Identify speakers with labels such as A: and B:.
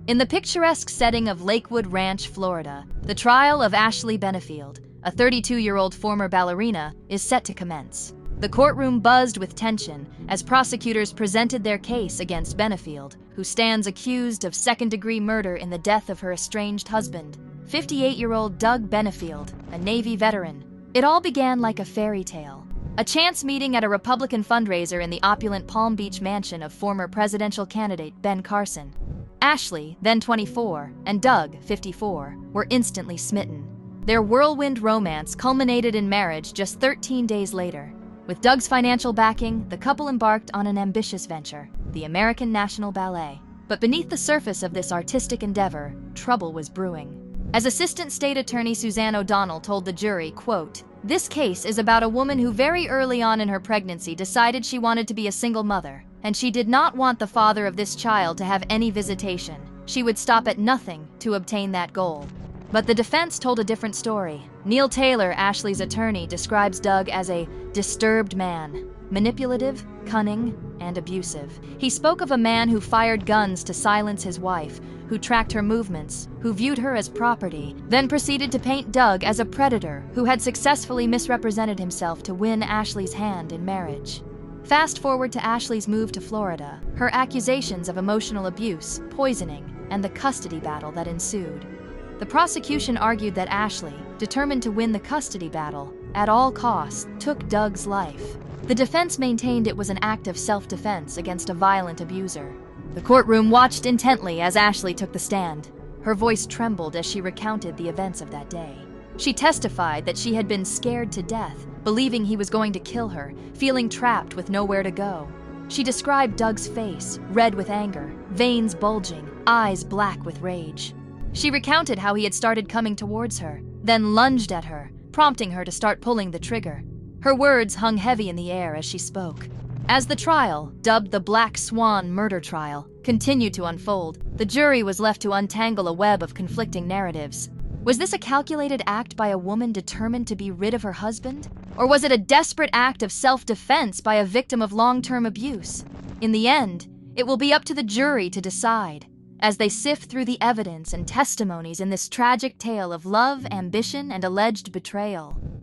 A: In the picturesque setting of Lakewood Ranch, Florida, the trial of Ashley Benefield, a 32-year-old former ballerina, is set to commence. The courtroom buzzed with tension as prosecutors presented their case against Benefield, who stands accused of second-degree murder in the death of her estranged husband, 58-year-old Doug Benefield, a Navy veteran. It all began like a fairy tale. A chance meeting at a Republican fundraiser in the opulent Palm Beach mansion of former presidential candidate Ben Carson. Ashley, then 24, and Doug, 54, were instantly smitten. Their whirlwind romance culminated in marriage just 13 days later. With Doug's financial backing, the couple embarked on an ambitious venture, the American National Ballet. But beneath the surface of this artistic endeavor, trouble was brewing. As Assistant State Attorney Suzanne O'Donnell told the jury, quote, "This case is about a woman who very early on in her pregnancy decided she wanted to be a single mother, and she did not want the father of this child to have any visitation. She would stop at nothing to obtain that goal." But the defense told a different story. Neil Taylor, Ashley's attorney, describes Doug as a disturbed man, manipulative, cunning, and abusive. He spoke of a man who fired guns to silence his wife, who tracked her movements, who viewed her as property, then proceeded to paint Doug as a predator who had successfully misrepresented himself to win Ashley's hand in marriage. Fast forward to Ashley's move to Florida, her accusations of emotional abuse, poisoning, and the custody battle that ensued. The prosecution argued that Ashley, determined to win the custody battle, at all costs, took Doug's life. The defense maintained it was an act of self-defense against a violent abuser. The courtroom watched intently as Ashley took the stand. Her voice trembled as she recounted the events of that day. She testified that she had been scared to death, believing he was going to kill her, feeling trapped with nowhere to go. She described Doug's face, red with anger, veins bulging, eyes black with rage. She recounted how he had started coming towards her, then lunged at her, prompting her to start pulling the trigger. Her words hung heavy in the air as she spoke. As the trial, dubbed the Black Swan murder trial, continued to unfold, the jury was left to untangle a web of conflicting narratives. Was this a calculated act by a woman determined to be rid of her husband? Or was it a desperate act of self-defense by a victim of long-term abuse? In the end, it will be up to the jury to decide. As they sift through the evidence and testimonies in this tragic tale of love, ambition, and alleged betrayal.